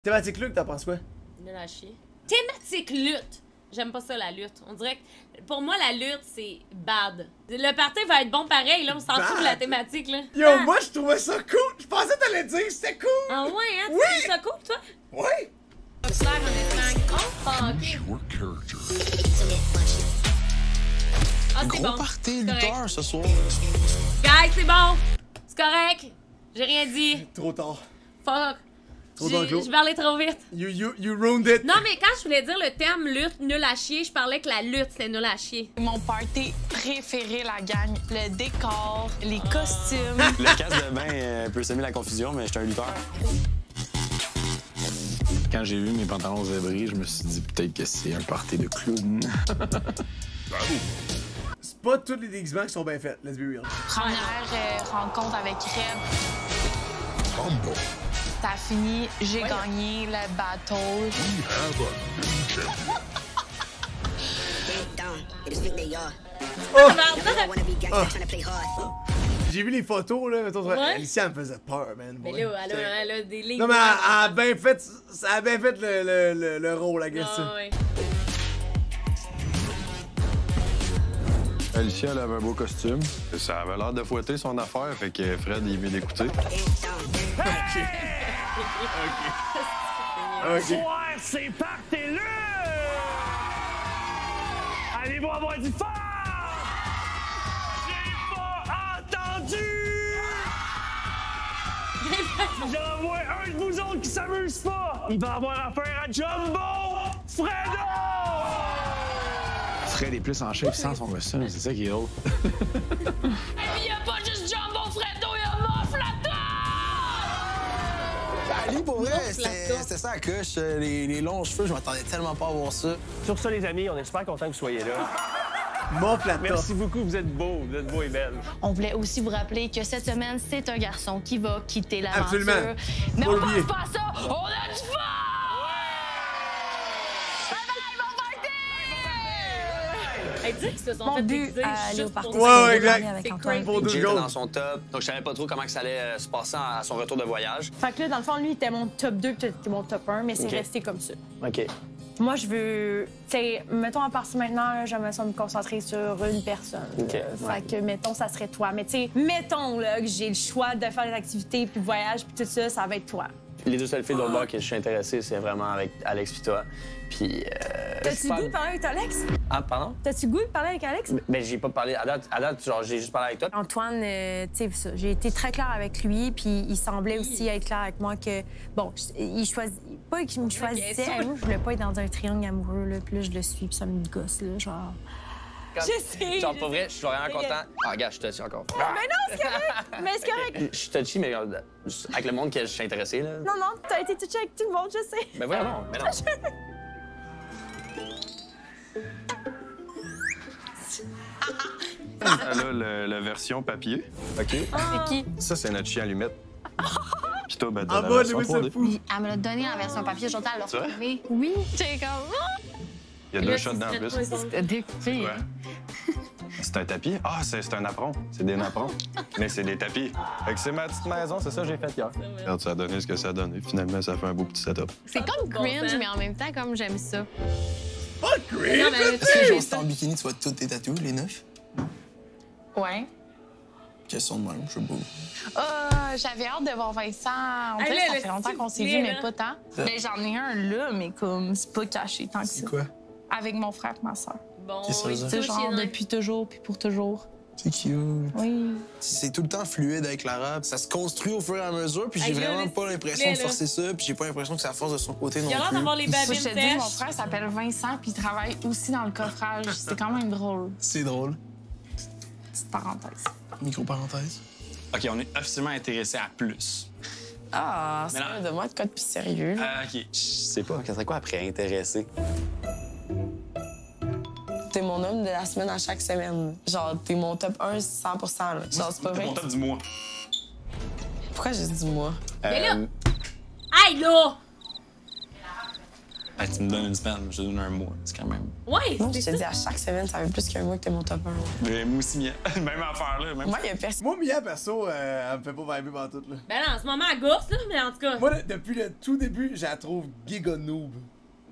Thématique lutte, t'en penses quoi? Nul à chier. Thématique lutte! J'aime pas ça, la lutte. On dirait que, pour moi, la lutte, c'est bad. Le party va être bon pareil, là. On s'en fout de la thématique, là. Yo, moi, je trouvais ça cool. Je pensais que t'allais dire que c'était cool. Ah ouais, hein? Oui! Tu trouves ça cool, toi? Oui! Ah, c'est Gros bon. party C'est correct. lutteur ce soir. Guys, c'est bon. C'est correct. J'ai rien dit. Trop tard. Fuck. Trop tard, Claude. Je parlais trop vite. You ruined it. Non, mais quand je voulais dire le terme lutte nul à chier, je parlais que la lutte, c'est nul à chier. Mon party préféré, la gang. Le décor, les costumes. Le casque de bain peut semer la confusion, mais j'étais un lutteur. Quand j'ai vu mes pantalons zébrés, je me suis dit peut-être que c'est un party de clown. C'est pas tous les déguisements qui sont bien faits, let's be real. Première rencontre avec Red. T'as fini, j'ai gagné le battle. J'ai vu les photos, là, mettons, Ouais. Alicia me faisait peur, man. Mais Ouais. là, elle a des lignes. Non, mais elle a bien fait, ça a bien fait le rôle, la guess. Ah, ouais. Alicia, elle avait un beau costume. Ça avait l'air de fouetter son affaire, fait que Fred, il est mieux d'écouter. Ok. Soir, c'est partez-le! Allez-vous avoir du fun! J'ai pas entendu! J'en vois un de vous autres qui s'amuse pas! Il va avoir affaire à Jumbo! Fredo! Fred est plus en shape sans son costume, c'est ça qui est drôle. Il y a pas juste Jumbo Fredo, il y a Moflato! Ali, pour vrai, Moflato. c'était ça la coche. Les longs cheveux, je m'attendais tellement pas à voir ça. Sur ça, les amis, on est super contents que vous soyez là. Mon plateau. Merci beaucoup, vous êtes beaux et belles. On voulait aussi vous rappeler que cette semaine, c'est un garçon qui va quitter l'aventure. Absolument. Mais Faut on l'oublier. pense pas à ça! On a du fun! Elle dit qu'ils se sont Mon fait but, déguiser aller juste au party, pour Ouais, ça. ouais, exact. avec C'est Antoine. crazy. Pour deux Jay était goals. dans son top, donc je savais pas trop comment que ça allait se passer à son retour de voyage. Fait que là, dans le fond, lui, il était mon top 2, puis t'étais mon top 1, mais c'est OK. resté comme ça. OK. Moi, je veux... Tu sais, mettons, à partir de maintenant, j'aimerais ça me concentrer sur une personne. OK. Fait que, mettons, ça serait toi. Mais tu sais, mettons, là, que j'ai le choix de faire des activités, puis voyage, puis tout ça, ça va être toi. Les deux seules filles d'autre bord que je suis intéressé, c'est vraiment avec Alex puis toi. Puis. T'as-tu le goût de parler avec Alex? Ah, pardon? T'as-tu le goût de parler avec Alex? Mais j'ai pas parlé. À date, genre, j'ai juste parlé avec toi. Antoine, tu sais, ça, j'ai été très claire avec lui, puis il semblait aussi être clair avec moi que, bon, il choisit, pas qu'il me choisissait, sûr. moi, je voulais pas être dans un triangle amoureux, là, puis là, je le suis, puis ça me gosse, là, genre... Comme- Je sais, Genre, je pour vrai, sais. je suis vraiment content. Ah, regarde, je te touchy encore. Mais non, c'est correct! Mais c'est correct! Je suis touchy, mais avec le monde que je suis intéressé, là. Non, non, t'as été touché avec tout le monde, je sais. Mais voyons, non, mais non. Elle a la version papier. OK. C'est qui? Ça, c'est notre chien allumette. Puis toi, ben, En la bas, version Louis, c'est 3D. fou. Oui, elle me l'a donné en version papier. Aujourd'hui, elle l'a C'est vrai? retrouvé. Oui, j'ai comme... Il y a deux shots dans le plus. C'était découpé, Ouais. hein? C'est un tapis? Ah, c'est un apron. C'est des napperons. Mais c'est des tapis. Fait que c'est ma petite maison, c'est ça que j'ai fait hier. Regarde, ça a donné ce que ça a donné. Finalement, ça fait un beau petit setup. C'est comme cringe, mais en même temps, comme j'aime ça. Pas Non, cringe! mais Est-ce que, genre, si t'es en bikini, tu vois tous tes tatous, les 9? Ouais. Question de même, je sais pas. J'avais hâte de voir Vincent. On Ah, dirait là, que ça le fait longtemps qu'on s'est style, vu, là. mais pas tant. Mais j'en ai un là, mais comme c'est pas caché tant que ça. C'est quoi? Avec mon frère et ma soeur. bon, Qu'est-ce que ça veut C'est dire? genre depuis toujours puis pour toujours. C'est cute. Oui. C'est tout le temps fluide avec l'arabe. Ça se construit au fur et à mesure, puis j'ai Hey, là, vraiment là, pas s'il l'impression te de plaît, forcer ça, puis j'ai pas l'impression que ça force de son côté non Il a l'air plus. d'avoir les Moi, babines je te dis, mon sèches. frère s'appelle Vincent puis il travaille aussi dans le coffrage. C'est quand même drôle. C'est drôle. Petite parenthèse. Micro-parenthèse. OK, on est officiellement intéressé à plus. Ah, Mais c'est non. de moi de quoi de plus sérieux. Là. OK. Je sais pas, ça serait quoi après intéressé? T'es mon homme de la semaine à chaque semaine. Genre, t'es mon top 1 100 là. Genre, c'est pas vrai. Mon top du mois. Pourquoi j'ai dit moi? Mais là- Aïe, là! Hey, tu me donnes une semaine, je te donne un mois. C'est quand même. Ouais, Non, je c'est te ça. dis, à chaque semaine, ça fait plus qu'un mois que t'es mon top 1. Mais moi aussi, Mia. Même affaire, là. Même... Moi, il y a personne. Moi, Mia, perso, elle me fait pas vibrer pendant tout, là. Ben là, en ce moment, elle gosse, là, mais en tout cas. Moi, depuis le tout début, je la trouve giga noob.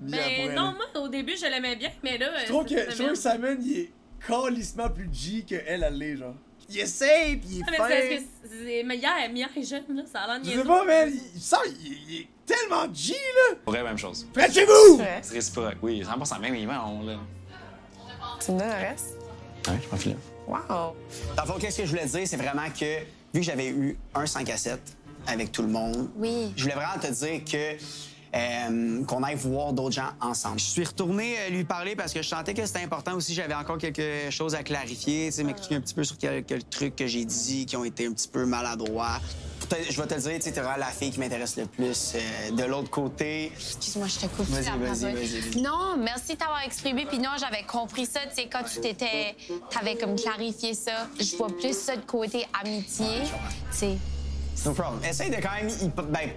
Mia, pour Ben elle, non, là. moi, au début, je l'aimais bien, mais là. Je trouve cette que semaine- Simon, il est calissement plus G que elle l'est, genre. Il essaye, pis il est Ah, mais fin. c'est parce que mais Mia est jeune, là, ça a l'air Je niaiseux. sais pas, man, il est tellement G, là. Pour vrai, même chose. Faites chez vous! Ouais. C'est réciproque, oui. 100% même, on là. Tu me donnes le reste? Ouais, je m'en file. Wow! Dans le fond, qu'est-ce que je voulais dire, c'est vraiment que, vu que j'avais eu un 5 à 7 avec tout le monde, Oui. je voulais vraiment te dire que qu'on aille voir d'autres gens ensemble. Je suis retourné lui parler parce que je sentais que c'était important aussi. J'avais encore quelque chose à clarifier, tu sais, m'expliquer un petit peu sur quelques trucs que j'ai dit qui ont été un petit peu maladroits. Je vais te le dire, tu sais, t'es vraiment la fille qui m'intéresse le plus. De l'autre côté... Excuse-moi, je te coupe. Vas-y, la parole. vas-y. Non, merci de t'avoir exprimé. Puis non, j'avais compris ça. Tu sais, quand t'avais comme clarifié ça, je vois plus ça de côté amitié. Tu sais. No problem. Essaye de quand même... Ben,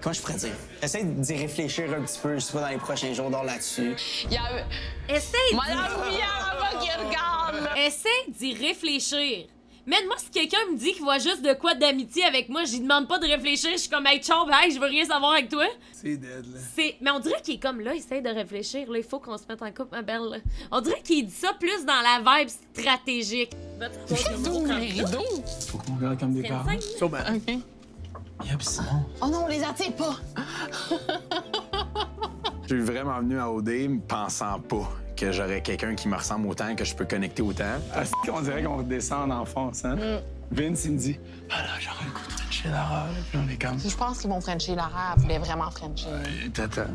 comment je pourrais dire? Essaye d'y réfléchir un petit peu, je sais pas, dans les prochains jours, là-dessus. Il y a. Essaye Madame Mia, qui regarde! Essaye d'y réfléchir. Man, moi, si quelqu'un me dit qu'il voit juste de quoi d'amitié avec moi, j'y demande pas de réfléchir, je suis comme, hey, ciao, bye, je veux rien savoir avec toi. C'est dead, là. Mais on dirait qu'il est comme là, essaye de réfléchir, là, il faut qu'on se mette en couple, ma belle. Là. On dirait qu'il dit ça plus dans la vibe stratégique. Faut qu'on regarde comme des parents. Sûrement. OK. Yep, Simon. Oh non, on les attire pas! Je suis vraiment venu à OD me pensant pas que j'aurais quelqu'un qui me ressemble autant, que je peux connecter autant. On dirait qu'on redescend en enfance, hein? Vince, il me dit, ah là, j'aurais le goût de frencher Lara, là. Puis on est comme, Je pense qu'ils vont frencher Lara. Elle voulait vraiment frencher. t'attends.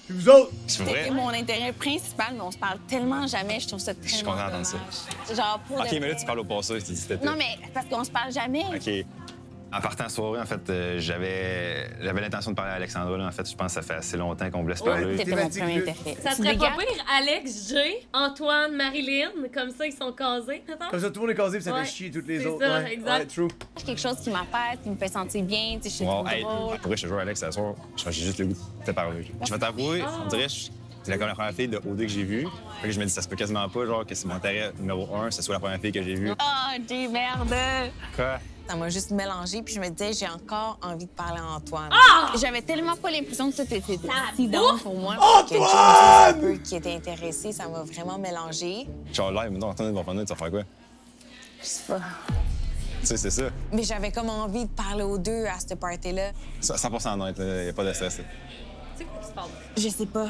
Puis vous autres, C'est vrai? C'est mon intérêt principal, mais on se parle tellement jamais, je trouve ça tellement Je suis content d'entendre ça. dommage. Genre, pour OK, de mais là, vrai. tu parles au passé, tu dis c'était Non, mais parce qu'on se parle jamais. OK. En partant à soirée, en fait, j'avais l'intention de parler à Alexandra. Là. En fait, je pense que ça fait assez longtemps qu'on voulait se parler. T'étais mon premier intérêt. Ça Tu serait pas dégages? pire, Alex, Jay, Antoine, Marilyn, comme ça, ils sont casés, mettons. comme ça, tout le monde est casé, puis ça Ouais, fait chier toutes les c'est autres. ça, Ouais, exact. ouais, true. Quelque chose qui m'appelle, qui me fait sentir bien, tu sais, je suis Wow, trop hey, drôle. pour vrai, je te jure, Alex, ce soir, j'ai juste le goût de te parler. Je vais t'avouer, on dirait que c'est la première fille de OD que j'ai vue. Fait que je me dis, ça se peut quasiment pas, genre, que c'est mon intérêt numéro 1, ce soit la première fille que j'ai vue. Ah, des merde! Quoi? Ça m'a juste mélangé, puis je me disais, j'ai encore envie de parler à Antoine. J'avais tellement pas l'impression que tout était si bouffe! down pour moi. Que James un peu qui était intéressé, ça m'a vraiment mélangé. Genre, là, maintenant, Antoine va venir, tu vas faire quoi? Je sais pas. Tu sais, c'est ça. Mais j'avais comme envie de parler aux deux à cette party-là. 100% honnête, il n'y a pas de stress. là. C'est quoi qui se passe? Je sais pas.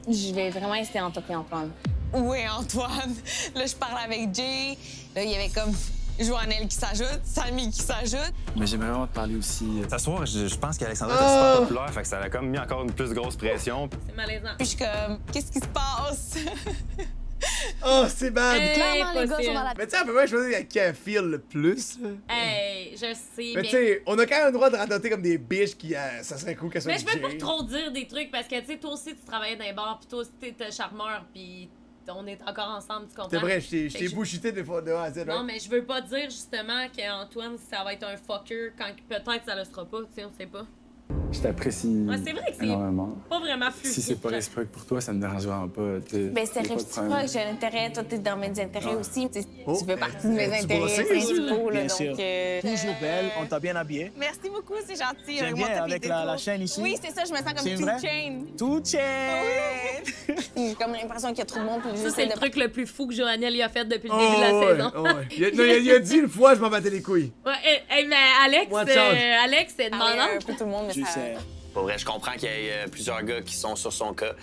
Je vais vraiment essayer en topper Antoine. Oui, Antoine. Là, je parle avec Jay. Là, il y avait comme Joannelle qui s'ajoute, Samy qui s'ajoute. Mais j'aimerais vraiment te parler aussi. Ce soir, je pense qu'Alexandra était super populaire, fait que ça a comme mis encore une plus grosse pression. C'est malaisant. Puis je suis comme, qu'est-ce qui se passe? Oh, c'est bad! Clairement, les gars Impossible. sont dans la... Mais tu sais, à peu près choisir à qui elle feel le plus. Là. Hey, je sais, Mais tu sais, on a quand même le droit de radoter comme des biches qui. Ça serait cool qu'elles soient Mais je veux pas Jay. trop dire des trucs parce que, tu sais, toi aussi, tu travaillais dans les bars, pis toi aussi, t'étais charmeur, pis on est encore ensemble, tu comprends? C'est vrai, je Fait t'ai que je- bullshité des fois de A à Z. Non, right? mais je veux pas dire justement qu'Antoine, ça va être un fucker quand peut-être ça le sera pas, tu sais, on sait pas. Je t'apprécie Ouais, c'est vrai que c'est énormément. pas vraiment plus. Si c'est pas réciproque pour toi, ça me dérange vraiment pas. Ben, c'est réciproque, j'ai un intérêt, toi, t'es dans mes intérêts aussi. Tu sais, Oh, tu fais partie de mes tu intérêts bossais, principaux, là, Bien sûr. donc... Toujours belle, on t'a bien habillé. Merci beaucoup, c'est gentil. J'aime bien avec la chaîne ici. Oui, c'est ça, je me sens comme C'est Two vrai? Chain. Tout chain! J'ai comme l'impression qu'il y a trop de monde. Puis Ça, j'essaie c'est le de... truc le plus fou que Joannelle y a fait depuis le Oh, début de la ouais, saison. oh, ouais. Il a dit une fois, je m'en battais les couilles. Ouais, hey, mais Alex, Moi, change. Alex, c'est parler un demandant. peu tout le monde, mais Tu ça... sais. Pour vrai, je comprends qu'il y ait plusieurs gars qui sont sur son cas.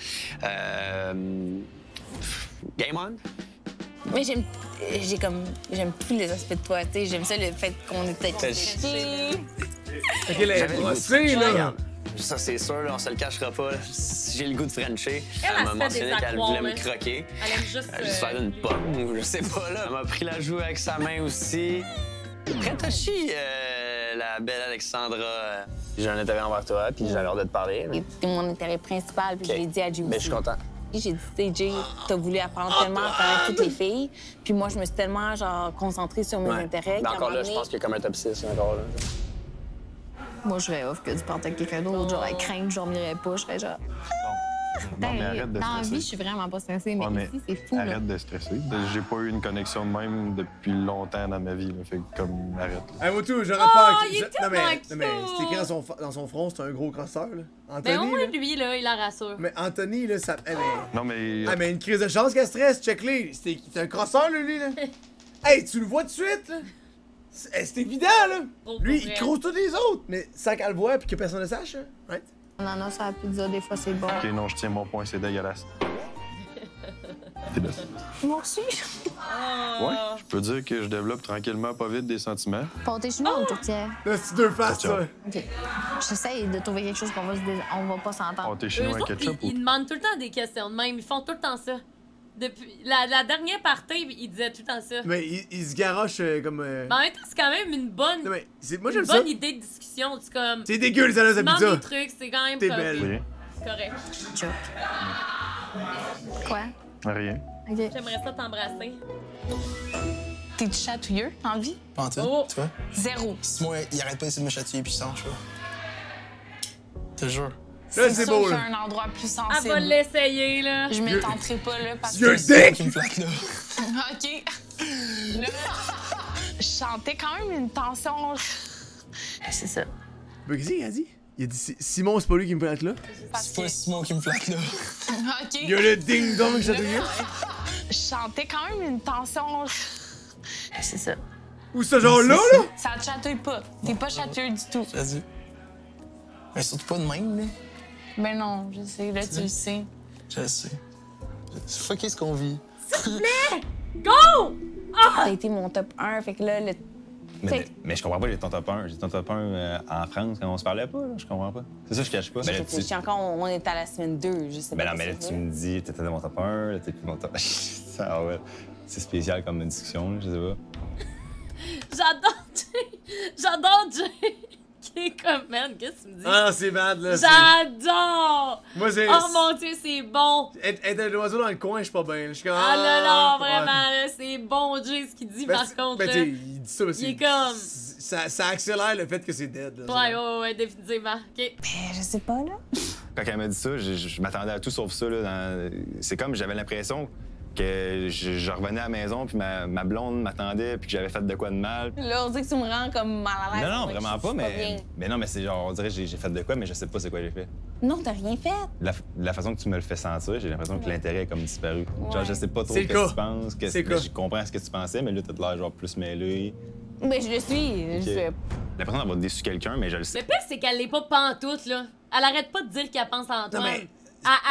Game on? Mais j'aime tous les aspects de toi, tu sais. J'aime ça, le fait qu'on est peut-être... Fait qu'elle est brossée, là. Ça, c'est sûr, là, on se le cachera pas. là. Si j'ai le goût de Frencher, Elle m'a se fait des mentionné qu'elle accrocs, voulait me là. croquer. Elle aime juste. Juste faire une pomme ou je sais pas, là. Elle m'a pris la joue avec sa main aussi. Très touchy, la belle Alexandra. J'ai un intérêt envers toi, puis j'ai l'air de te parler. mais- C'est mon intérêt principal, puis OK. je l'ai dit à Jay Mais je aussi. suis content. J'ai dit, tu sais, Jay, t'as voulu apprendre tellement à connaître toutes les filles, puis moi, je me suis tellement, genre, concentrée sur mes Ouais. intérêts. Mais qu'à un encore là, moment je donné- pense qu'il y a comme un top 6 encore là. Moi, je serais off que tu partes avec quelqu'un d'autre. J'aurais crainte, je dormirais pas. Je serais genre. Non, mais arrête de Dans la vie, je stresser. suis vraiment pas stressée, mais, Ouais, mais ici, c'est fou. Là. arrête de stresser. J'ai pas eu une connexion de même depuis longtemps dans ma vie. Là. Fait que comme, arrête. Là. Hey, moi tout, j'aurais Oh, pas. il est non, tellement mais cute. c'est écrit dans son front, c'est un gros crosseur, là. Anthony. Ben au moins, là. lui, là, il la rassure. Mais Anthony, là, ça. Eh, mais... Non, mais. Ah, mais une crise de chance qu'elle stresse, check-les. C'est un crosseur, là, lui, là. Hey, tu le vois tout de suite, là. C'est évident, là. Lui, il crouse tous les autres. Mais sans qu'elle le voie puis que personne ne sache, hein. Right? Ananas à la pizza, des fois, c'est bon. Ok, non, je tiens mon point, c'est dégueulasse. C'est là. Moi aussi. Ouais, je peux dire que je développe tranquillement, pas vite, des sentiments. Pâté chinois ou tourtière? Là, c'est deux faces, ça. OK. J'essaye de trouver quelque chose qu'on va, on va pas s'entendre. Pâté Eux chinois autres, ketchup ils demandent tout le temps des questions de même. Ils font tout le temps ça. Depuis la dernière partie, ils disaient tout le temps ça. Mais il se garoche comme. Mais en même temps, c'est quand même une bonne, Non, mais moi, une j'aime ça. bonne idée de discussion. C'est comme. C'est dégueu, les salades Tu à demandes pizza. des trucs, c'est quand même T'es comme- belle. Oui. correct. Joke. Quoi? Rien. OK. J'aimerais ça t'embrasser. T'es chatouilleux en vie? Pas en tout, Oh. tu vois? Zéro. Si moi, il arrête pas d'essayer de me chatouiller puis il s'en choix. Je te jure. Là, c'est sûr beau, qu'il y là. a un endroit plus Elle sensible. va l'essayer, là. Je m'étenterai pas là parce You're que... dick! Qui me flatte là. OK. Là, je sentais quand même une tension. C'est ça. Mais qu'est-ce qu'il a dit? Il a dit Simon, c'est pas lui qui me prête là. C'est pas Simon qui me flatte là. OK. Il y a le ding-dong chatouilleux. Je sentais quand même une tension. C'est ça. Ou ce genre-là, là? Ça te chatouille pas. T'es pas chatouilleux du tout. J'ai dit. Mais surtout pas de même, là. Ben non, je sais. Là, tu le sais. Je le sais. C'est fucké ce qu'on vit. Go! T'as été mon top 1, fait que là, le... Mais je comprends pas, j'ai ton top 1. J'ai ton top 1 en France quand on se parlait pas, là. Je comprends pas. C'est ça, je cache pas. J'ai Ben, là, réfléchi encore, on est à la semaine 2, je sais ben pas. non, mais là, tu me dis, t'étais dans mon top 1, là, t'es plus mon top. Ah ouais. C'est spécial comme une discussion, là, je sais pas. J'adore Jay. J'adore Jay. Qui est comme, man, qu'est-ce que tu me dis? Ah, c'est bad, là. J'adore! Moi, c'est. Oh mon Dieu, c'est bon! Être un oiseau dans le coin, je suis pas bien. Je suis comme. Ah là là, ouais. vraiment, là, c'est bon, Jay, ce qu'il dit, Ben, par contre. Ben, là. tu sais, il dit ça aussi. Il est comme. Ça accélère le fait que c'est dead, là. Ouais, définitivement. OK. Ben, je sais pas, là. Quand elle m'a dit ça, je m'attendais à tout sauf ça, là. C'est comme j'avais l'impression que je revenais à la maison, puis ma blonde m'attendait, puis que j'avais fait de quoi de mal. Là, on dit que tu me rends comme mal à l'aise. Non, non, Ouais, vraiment je pas, suis mais. bien. Mais non, mais c'est genre, on dirait que j'ai fait de quoi, mais je sais pas c'est quoi j'ai fait. Non, t'as rien fait. La façon que tu me le fais sentir, j'ai l'impression que l'intérêt est comme disparu. Genre, je sais pas trop C'est ce le que cas. tu penses. C'est le cas. Je comprends ce que tu pensais, mais là, t'as l'air genre plus mêlé. Mais je le suis. Ok. Je suis... L'impression d'avoir déçu quelqu'un, mais je le sais. Le pire, c'est qu'elle l'est pas pantoute, là. Elle arrête pas de dire qu'elle pense à Antoine. Non, mais-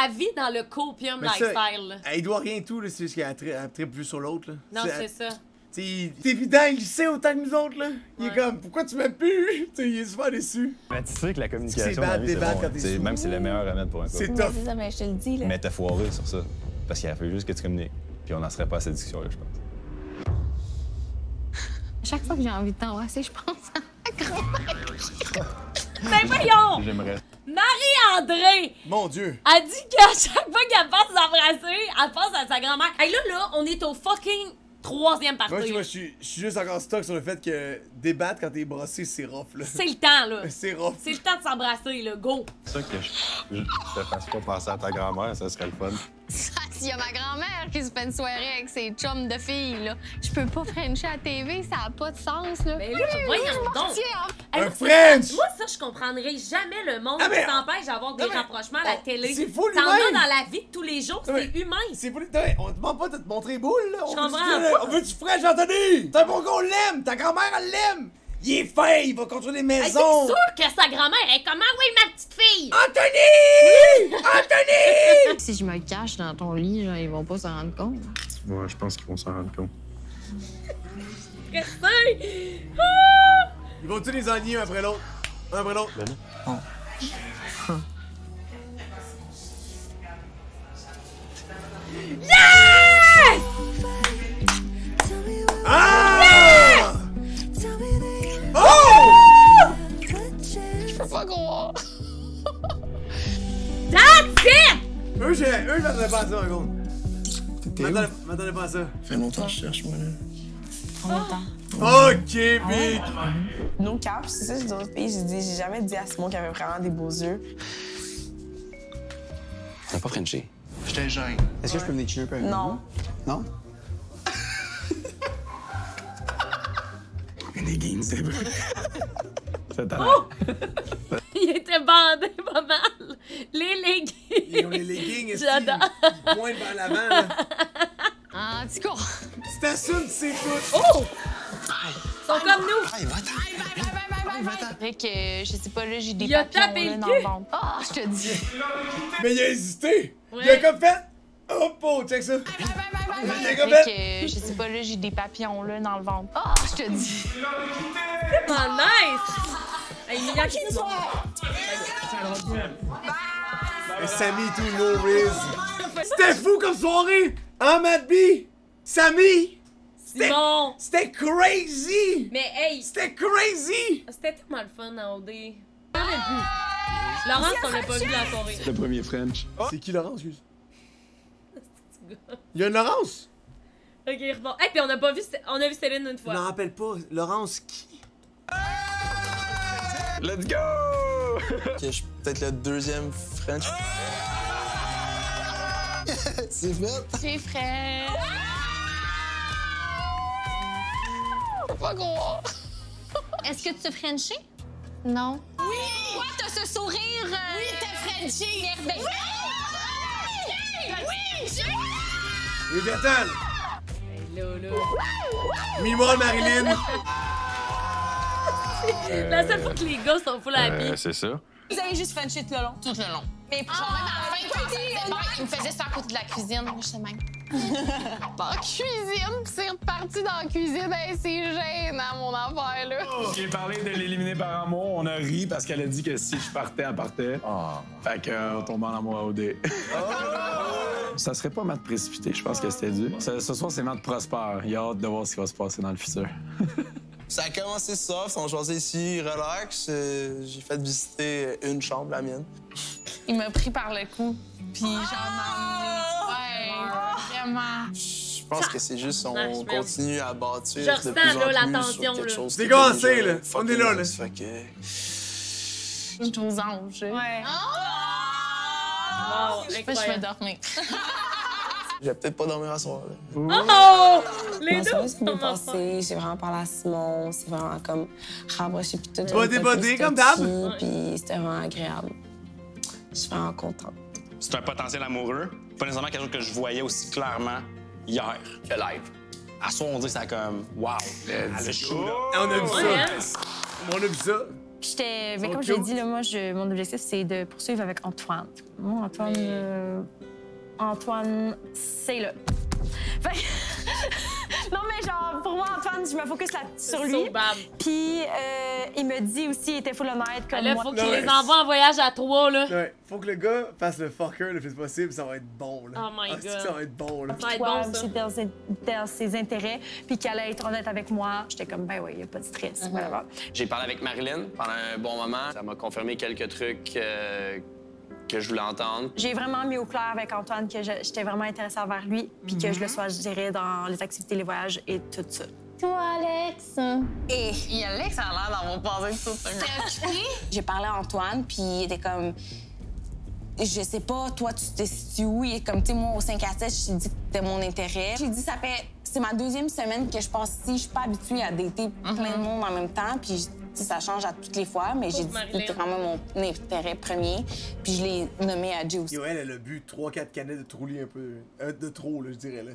Elle vit dans le copium Mais ça, lifestyle, là. Il doit rien tout, là. C'est juste qu'elle tripe plus sur l'autre, là. Non, c'est ça. C'est évident, il le sait autant que nous autres, là. Il est Ouais. comme, pourquoi tu m'aimes plus? Tu sais, il est super déçu. Mais tu sais que la communication, C'est dans la bad, vie, c'est débat bon, quand hein. t'es C'est- sous. Même c'est le meilleur remède pour un C'est couple. tough. C'est ça, mais je te le dis, là. Mais t'as foiré sur ça. Parce qu'il a fallu juste que tu communiques. Puis on n'en serait pas à cette discussion-là, je pense. Chaque fois que j'ai envie de t'embrasser, je pense à ma grand-mère. Ben voyons! J'aimerais. Marie-André! Mon Dieu. Elle dit qu'à chaque fois qu'elle pense s'embrasser, elle pense à sa grand-mère. Hey, là, on est au fucking 3e partie. Moi, tu vois, je suis juste encore stock sur le fait que débattre quand t'es brossé, c'est rough, là. C'est le temps, là. C'est rough. C'est le temps de s'embrasser, là. Go! C'est ça que je te fasse pas penser à ta grand-mère, ça serait le fun. S'il y a ma grand-mère qui se fait une soirée avec ses chums de filles, là, je peux pas frencher à la TV, ça a pas de sens, là. Mais là, voyons donc! Hey, Un moi, French! Moi, ça, je comprendrais jamais le monde Ah, mais- qui s'empêche d'avoir des Non, mais- rapprochements à la Oh, télé. c'est fou, T'en as lui-même. dans la vie de tous les jours, Non, mais- c'est humain. C'est pas on te demande pas de te montrer boule, là. Je comprends On veut du French, Anthony! T'es un bon gars, on l'aime! Ta grand-mère, elle l'aime! Il est fin, il va construire des Hey, maisons! c'est sûr que sa grand-mère est comme ah oui, ma petite fille! Anthony! Anthony! Si je me cache dans ton lit, genre, ils vont pas s'en rendre compte. Ouais, je pense qu'ils vont s'en rendre compte. Restez! Ah! Ils vont tous les ennuyer un après l'autre. Un après l'autre. Ben non. Yes! Ah! Oh! Je peux pas croire. That's it! Eux, je m'attendais pas à ça, un gros. T'es où? M'attendais pas à ça. Fait longtemps que je cherche, moi, là. Combien de temps? Ok, big! No cap, c'est ça, j'ai dit aux filles, j'ai jamais dit à Simon qu'il avait vraiment des beaux yeux. T'as pas Frenché. J'étais gêné. Est-ce que je peux venir chiller un peu avec vous? Non. Non? Les leggings, c'est vrai. Oh! Il était bandé pas mal. Les leggings. Ils ont les leggings, J'adore. ils pointent vers l'avant, là. En tout cas. Tu t'assumes, c'est tout. Oh! Ils sont comme nous. Hey, va-t'en. Fait que, je sais pas, là, j'ai des Il a papillons tapé là, le dans cul. le ventre. Ah, je te dis. Mais il a hésité. Ouais. Il a comme fait. Hop, oh, check ça. Il a comme Fait fait. que, je sais pas, là, j'ai des papillons là dans le ventre. Ah, je te dis. Oh, nice. Hey, Mia, qui Et Samy et tout, no Riz. C'était fou comme soirée. Hein, Matt B? Samy? Simon. C'était crazy. Mais hey. C'était crazy. C'était tellement le fun en OD. On l'a vu. Laurence, on l'a pas vu la soirée. Le premier French. C'est qui Laurence, excuse? Il y a une Laurence? Ok, bon. Hey, puis on a vu Céline une Je fois. m'en rappelle pas. Laurence qui? Let's go! Ok, je suis peut-être le deuxième French. C'est fait. C'est frais. Pas gros. Est-ce que tu Frenché? Non. Oui! Quoi, t'as ce sourire? Oui, t'as Frenché. Merveilleux. Oui! Oui, Bertal. Hey, Lolo. Mille-moi, Marilyn. La seule fois que les gars sont full happy. C'est ça. Vous avez juste Frenché tout le long? Tout le long. Mais genre, même à la fin, quand ça faisait mal, Il me faisait ça à côté de la cuisine. Moi, j'étais même. Dans la cuisine, pis c'est reparti dans la cuisine. Hey, c'est gênant, mon affaire, là. J'ai parlé de l'éliminer par amour. On a ri parce qu'elle a dit que si je partais, elle partait. Fait qu'on tombe en amour à OD. Ça serait pas Matt précipité, je pense que c'était dû. Ce soir, c'est Matt prospère. Il a hâte de voir ce qui va se passer dans le futur. Ça a commencé soft, on jouait ici, relax. J'ai fait visiter une chambre, la mienne. Il m'a pris par le cou, puis j'en ai emmené. Ouais, vraiment. Je pense que c'est juste on continue à bâtir Je de ressens, plus en là, plus la sur tension, quelque là. chose C'est qui gassé, déjà là. On est là, là. fucking nice, fait que... Je suis aux anges. Ouais. Wow, Je sais pas si je vais dormir. Je vais peut-être pas dormir à soir, là. Oh! Les Non, deux ça va se bien sont ensemble. passer. J'ai vraiment parlé à Simon. C'est vraiment comme rapproché puis tout. Body, comme d'hab. Puis c'était vraiment agréable. Je suis vraiment contente. C'est un potentiel amoureux. Pas nécessairement quelque chose que je voyais aussi clairement hier que live. À soi, on dit que c'est comme wow. Le show, là. On a vu ça. On a vu ça. J'étais, mais So comme je l'ai cute. dit, là, moi, mon objectif, c'est de poursuivre avec Antoine. Moi, Antoine, Antoine, c'est là. Fait que- non, mais genre, pour moi, Antoine, je me focus là sur lui. So bad. Puis, il me dit aussi, il était full honnête comme Là, moi. faut qu'il les envoie en voyage à 3, là. Ouais, faut que le gars fasse le fucker le plus possible, ça va être bon, là. Oh my c'est que God. ça va être bon, là. Ça va être Toi, bon, ça. c'est dans ses intérêts, puis qu'elle allait être honnête avec moi. J'étais comme, ben oui, il n'y a pas de stress. Voilà. J'ai parlé avec Marilyn pendant un bon moment. Ça m'a confirmé quelques trucs que je voulais entendre. J'ai vraiment mis au clair avec Antoine que j'étais vraiment intéressée envers lui, puis que je le choisirais dans les activités, les voyages et tout ça. Toi, Alex. Et Alex a l'air d'avoir passé tout ça. J'ai parlé à Antoine, puis il était comme... Je sais pas, toi, tu te situes où? Il est comme, tu sais, moi, au 5 à 7, je t'ai dit que c'était mon intérêt. J'ai dit, c'est ma deuxième semaine que je passe ici. Je suis pas habituée à dater plein de monde en même temps, puis tu sais, ça change à toutes les fois, mais j'ai dit que c'était quand même mon intérêt premier. Puis je l'ai nommé à Jay aussi. Yo, elle a bu 3-4 canettes de Trulli un peu. De trop, là, je dirais, là.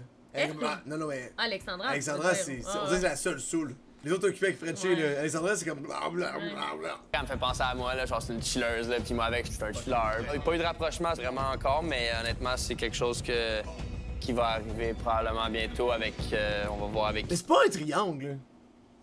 Non, non, mais. Alexandra. Alexandra, c'est on dirait que c'est la seule saoule. Les autres occupés avec Frenchie, là. Alexandra, c'est comme blablabla. Elle me fait penser à moi, là, genre c'est une chilleuse, là, puis moi avec, je suis un chiller. Il n'y a pas eu de rapprochement vraiment encore, mais honnêtement, c'est quelque chose qui va arriver probablement bientôt avec, on va voir avec... Mais c'est pas un triangle, là.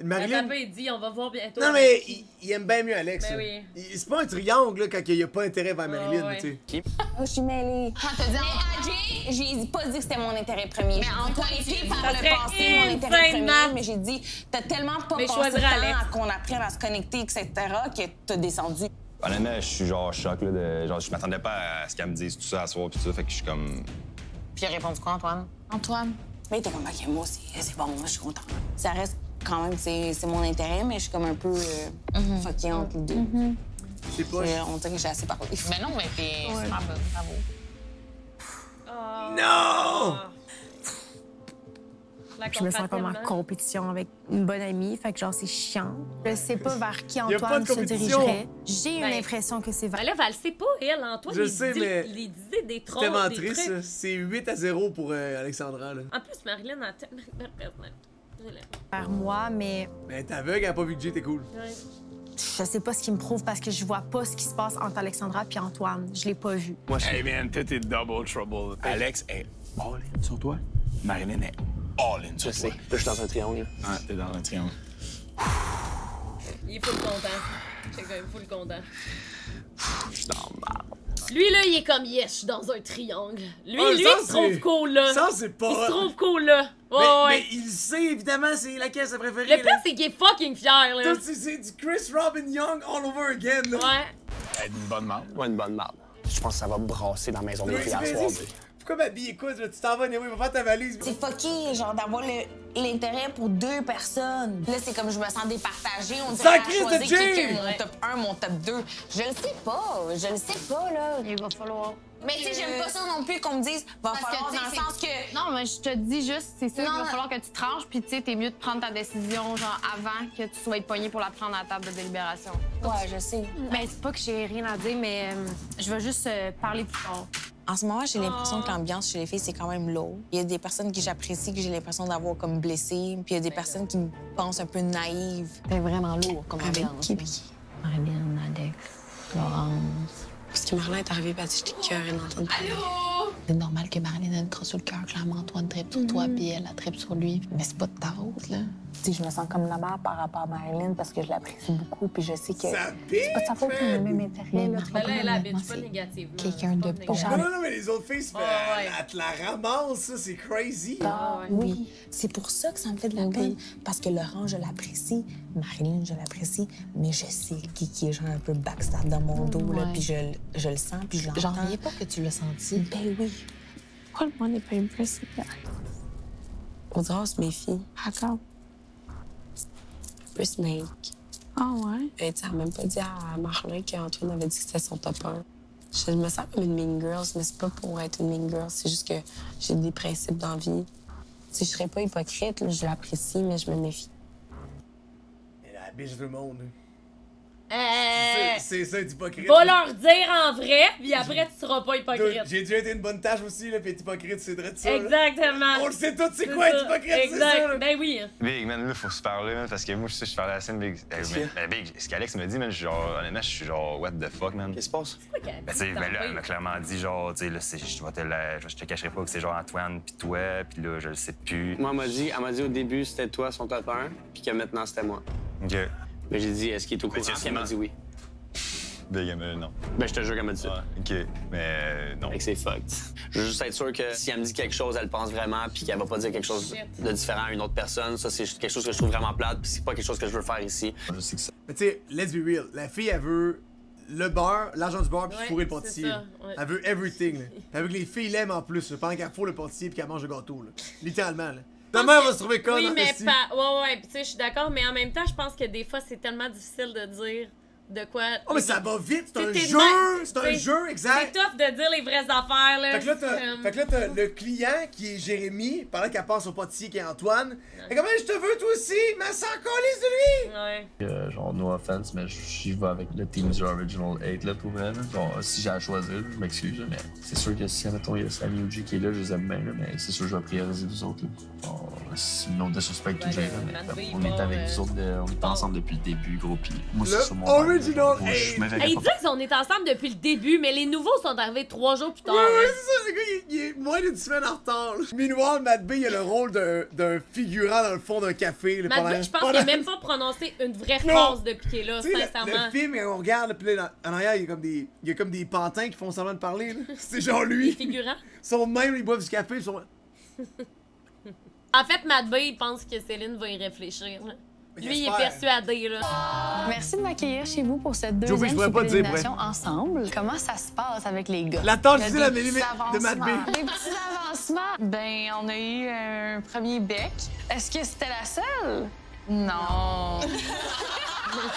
Marilyn. Il dit, on va voir bientôt. Non, mais il aime bien mieux Alex. Ben là. oui. C'est pas un triangle, là, quand il n'y a pas intérêt vers Marilyn, ouais. tu sais. Je suis mêlée. Quand t'as dit J'ai pas dit que c'était mon intérêt premier. Mais J'ai Antoine, été tu par ça le serait passé mon intérêt insane, premier, Matt. mais j'ai dit, t'as tellement pas Mais passé choisirais de Alex. temps à qu'on apprenne à se connecter, etc., que t'as descendu. Honnêtement, je suis genre choc, là. Genre, je m'attendais pas à ce qu'elle me dise tout ça à soir, puis tout ça. Fait que je suis comme. Puis il a répondu quoi, Antoine? Antoine? Mais il était comme, OK, moi, c'est bon, moi, je suis contente. Ça reste quand même, c'est mon intérêt, mais je suis comme un peu fuckée entre les deux. C'est pas. On dirait que j'ai assez parlé. Mais non, mais t'es super bonne, bravo. je me sens comme en compétition avec une bonne amie. Fait que genre, c'est chiant. Je sais pas vers qui Antoine se dirigerait. J'ai une impression que c'est vers... Ben là, elle sait pas, elle. Antoine, Je sais, mais il disait des trolls, tellement des triste. trucs. C'est 8-0 pour Alexandra. Là. En plus, Marilyn a tellement de belles personnes. Vers moi, mais... Mais t'es aveugle, elle a pas vu que Jay était cool. Ouais. Je sais pas ce qui me prouve parce que je vois pas ce qui se passe entre Alexandra et Antoine. Je l'ai pas vu. Moi, hey man, toi, t'es double trouble. Alex est all-in sur toi. Marilyn est all-in sur toi. Je sais. Là, je suis dans un triangle. Ah, t'es dans un triangle. Il est full content. C'est quand même full content. Je suis dans le mal. Lui, là, il est comme, yes, je suis dans un triangle. Lui, Ah, lui, ça, il se trouve cool, là. Ça, c'est pas... Il se trouve cool, là. Ouais, mais il sait, évidemment, c'est laquelle sa préférée. Le pire, c'est qu'il est fucking fier, là. C'est du Chris Robin Young all over again, là. Ouais. Une bonne marde. Ouais, une bonne marde. Je pense que ça va brasser dans la maison des filles à soir. Pourquoi ma bille, écoute, là, tu t'en vas, Néo, il va faire ta valise. C'est fucké, genre, d'avoir l'intérêt pour 2 personnes. Là, c'est comme je me sens départagée. On dirait à choisir quelqu'un, mon top 1, mon top 2. Je le sais pas, là. Il va falloir... Mais tu sais, j'aime pas ça non plus qu'on me dise va falloir dans le sens que... Non, mais je te dis juste, c'est sûr qu'il va falloir que tu tranches, puis tu sais, t'es mieux de prendre ta décision, genre, avant que tu sois pogné pour la prendre à la table de délibération. Ouais, je sais. Mais c'est pas que j'ai rien à dire, mais je vais juste parler plus tard. En ce moment, j'ai l'impression que l'ambiance chez les filles, c'est quand même low. Il y a des personnes que j'apprécie, que j'ai l'impression d'avoir comme blessées, puis il y a des personnes qui me pensent un peu naïves. C'est vraiment lourd comme ambiance. Avec qui? Marilyn, Alex, Laurence. Parce que Marilyn est arrivée et elle dit que j'étais cœur d'entendre parler. C'est normal que Marilyn ait une crosse sur le cœur. Clairement, Antoine tripe sur toi, puis elle tripe sur lui. Mais c'est pas de ta faute, là. Tu sais, je me sens comme la mère par rapport à Marilyn parce que je l'apprécie beaucoup, puis je sais que Ça c'est pas de sa faute, on a le même intérêt. Mais là, là, tu Ben comprends? là, elle habite pas négativement. Quelqu'un de bon. Non, mais les autres filles, elle te la ramasse, ça, c'est crazy. Oui, c'est pour ça que ça me fait de la peine. Parce que Laurent, je l'apprécie, Marilyn, je l'apprécie, mais je sais qui est genre un peu backstab dans mon dos, là, puis je le sens, puis je l'entends. J'en reviens pas que tu l'as senti. Ben oui. Pourquoi le monde n'est pas impressé? On dirait qu'on se méfie. D'accord. Un peu snake. Ah ouais? Et tu sais, elle n'a même pas dit à Marlin qu'Antoine avait dit que c'était son top 1. Je me sens comme une mean girl, mais c'est pas pour être une mean girl, c'est juste que j'ai des principes dans la vie. Si je serais pas hypocrite, là, je l'apprécie, mais je me méfie. Elle a la biche de monde. Euh... C'est ça, être hypocrite. Va leur dire en vrai, puis après, tu seras pas hypocrite. J'ai dû être une bonne tâche aussi, là, puis être hypocrite, c'est vrai de ça. Exactement. On le sait tous, c'est quoi être hypocrite, c'est ça. Exact, ben oui. Big, man, là, faut se parler, man, parce que moi, je sais, je parlais à la scène, Big. Big, ce qu'Alex me dit, man, genre, honnêtement, je suis genre, what the fuck, man. Qu'est-ce qui se passe? Ben, tu sais, ben là, elle m'a clairement dit, genre, tu sais, là, je te cacherai pas que c'est genre Antoine pis toi, pis là, je le sais plus. Moi, elle m'a dit au début, c'était toi, son top 1, puis que maintenant, c'était moi. OK. Mais j'ai dit, est-ce qu'il est au courant? Elle m'a dit oui. Big, non. Ben, je te jure qu'elle m'a dit ça. OK, mais non. Fait que c'est fucked. Je veux juste être sûr que si elle me dit quelque chose, elle le pense vraiment, puis qu'elle va pas dire quelque chose de différent à une autre personne. Ça, c'est quelque chose que je trouve vraiment plate, puis c'est pas quelque chose que je veux faire ici. Je sais que ça. Mais tu sais, let's be real. La fille, elle veut le beurre, l'argent du beurre, puis fourrer le pâtissier. Elle veut everything, là. Elle veut que les filles l'aiment en plus, là, pendant qu'elle fourre le pâtissier puis qu'elle mange le gâteau, là. Littéralement, là. Ta mère va se trouver conne. Oui, mais pas. Ouais, puis tu sais, je suis d'accord, mais en même temps, je pense que des fois, c'est tellement difficile de dire de quoi. Oh, mais ça va vite, c'est un T'es jeu! C'est un jeu, exact! C'est tough de dire les vraies affaires, là. Fait que là, t'as le client qui est Jérémy, pendant qu'elle passe au pâtissier qui est Antoine. Et comment je te veux, toi aussi, mais elle s'en calisse de lui! Ouais. Genre, no offense, mais j'y vais avec le Team Zero Original 8 là, pour elle. Genre, si j'ai à choisir, je m'excuse, mais c'est sûr que si, admettons, il y a Sammy Uji qui est là, je les aime bien, là, mais c'est sûr que je vais prioriser vous autres. Là. Genre, sinon, de suspect tout gérer, mais on est avec vous autres, on est ensemble depuis le début, gros, pis moi, c'est sur mon Original 8! Ils disent qu'on est ensemble depuis le début, mais les nouveaux sont arrivés 3 jours plus tard. Ouais, c'est ça, le gars, il est moins d'une semaine en retard. Là. Meanwhile, Matt B, il a le rôle d'un figurant dans le fond d'un café. Là, Matt B, je pense qu'il a même pas prononcé une vraie phrase depuis qu'il est là, sincèrement. Le film, quand on regarde, puis là, en arrière, il y a comme des pantins qui font semblant de parler. C'est genre lui. Les figurants. Ils sont même, ils boivent du café, ils sont... En fait, Matt B, il pense que Céline va y réfléchir. Là. Lui, il est persuadé, là. Merci de m'accueillir chez vous pour cette Joey, deuxième je pourrais pas dire, élimination ensemble. Comment ça se passe avec les gars? La tante, Il y c'est a la des limite petits de Matt B. avancements. Des petits avancements. Ben, on a eu un premier bec. Est-ce que c'était la seule? Non.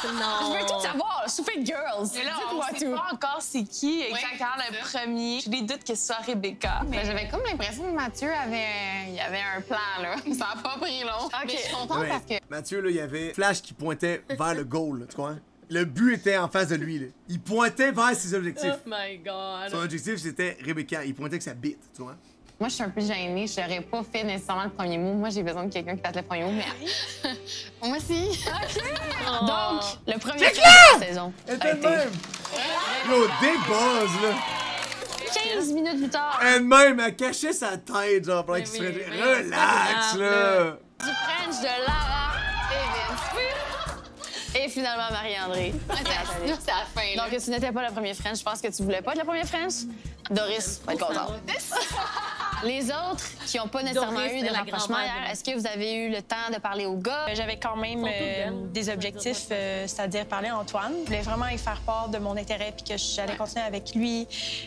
Non. Je veux tout savoir. Stupid Girls. Mais là, dites-moi on sait pas encore c'est qui exactement le premier. J'ai des doutes que ce soit Rebecca. Mais j'avais comme l'impression que Mathieu il y avait un plan, là. Ça a pas pris long. OK. Mais je suis contente parce que... Mathieu, là, il y avait Flash qui pointait vers le goal, là, tu comprends? Le but était en face de lui, là. Il pointait vers ses objectifs. Oh my God. Son objectif, c'était Rebecca. Il pointait que sa bite, tu vois? Moi, je suis un peu gênée. Je n'aurais pas fait nécessairement le premier mot. Moi, j'ai besoin de quelqu'un qui fasse le premier mot, mais... Moi aussi. OK. Donc, le premier C'est film de la saison. Elle était de même. Yo, des buzz, là. 15 minutes plus tard. Elle-même, elle cachait sa tête, genre, pendant qu'il se faisait. Relax, là. Du French de Lara et Vince. Et finalement, Marie-André. C'est la fin, là. Donc, tu n'étais pas le premier French. Je pense que tu voulais pas être le premier French. Doris va être contente. Les autres qui n'ont pas nécessairement Doris, eu c'est de la rapprochement grand-mère hier, est-ce que vous avez eu le temps de parler aux gars? J'avais quand même des objectifs, c'est-à-dire parler à Antoine. Je voulais vraiment y faire part de mon intérêt puis que j'allais continuer avec lui.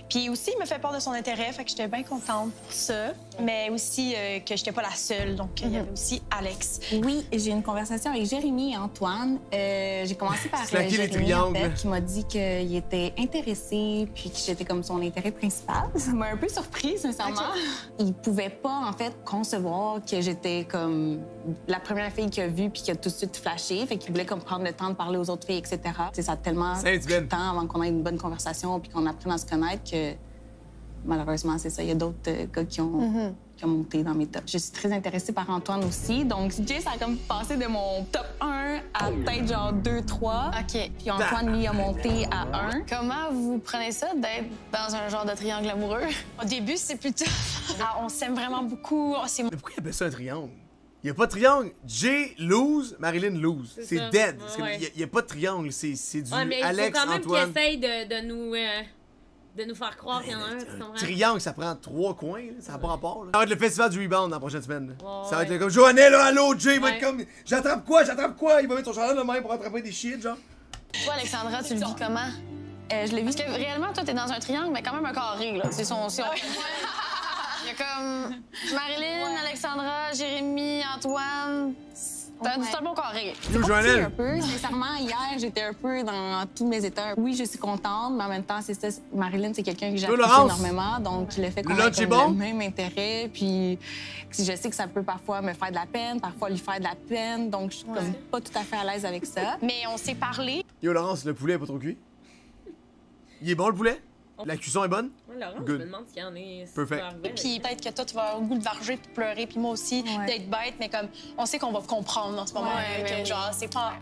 Puis aussi, il me fait part de son intérêt, fait que j'étais bien contente de ça. Mais aussi que j'étais pas la seule, donc il y avait aussi Alex. Oui, j'ai eu une conversation avec Jérémy et Antoine. J'ai commencé par Slacker les Jérémy, en fait, triangles. qui m'a dit qu'il était intéressé puis que j'étais comme son intérêt principal. Ça m'a un peu surprise, sincèrement. Il pouvait pas, en fait, concevoir que j'étais comme la première fille qu'il a vue puis qui a tout de suite flashé. Fait qu'il voulait comme prendre le temps de parler aux autres filles, etc. T'sais, ça a tellement pris de temps avant qu'on ait une bonne conversation puis qu'on apprenne à se connaître que malheureusement, c'est ça. Il y a d'autres gars qui ont monté dans mes tops. Je suis très intéressée par Antoine aussi. Donc, Jay, ça a comme passé de mon top 1 à peut-être genre 2, 3. OK. Puis Antoine, lui, a monté à 1. Comment vous prenez ça d'être dans un genre de triangle amoureux? Au début, c'est plutôt... on s'aime vraiment beaucoup. Mais pourquoi il appelle ça un triangle? Il n'y a pas de triangle. Jay lose, Marilyn lose. C'est ça. dead. Ouais. Il n'y a pas de triangle. C'est du Mais Alex, il faut quand même Antoine. qu'il essaye de nous faire croire qu'il y en a un, tu comprends? Triangle, ça prend 3 coins, là. Ça n'a pas rapport. Là. Ça va être le festival du rebound la prochaine semaine. là. Ça va être comme Joannelle, là, allô, Jay, il va être comme j'attrape quoi? Il va mettre son chandail de main pour attraper des shit, genre. Toi, Alexandra, tu le vis comment? Je l'ai vu. Parce que réellement, toi, t'es dans un triangle, mais quand même un carré, là. C'est son. Il y a comme Marilyn, Alexandra, Jérémy, Antoine. C'est un bon carré. Joannelle. Un peu. Sincèrement, hier, j'étais un peu dans tous mes états. Oui, je suis contente, mais en même temps, c'est ça. Marilyn, c'est quelqu'un que j'apprécie énormément. Donc, le fait qu'on ait comme le même intérêt, puis je sais que ça peut parfois me faire de la peine, parfois lui faire de la peine. Donc, je suis comme pas tout à fait à l'aise avec ça. Mais on s'est parlé. Yo, Laurence, le poulet est pas trop cuit? Il est bon, le poulet? La cuisson est bonne? Ouais, Laurence, Good. je me demande s'il y en est. Perfect. Puis peut-être que toi, tu vas avoir le goût de varger puis de pleurer, puis moi aussi, d'être bête, mais comme on sait qu'on va comprendre en ce moment. Que, genre, c'est pas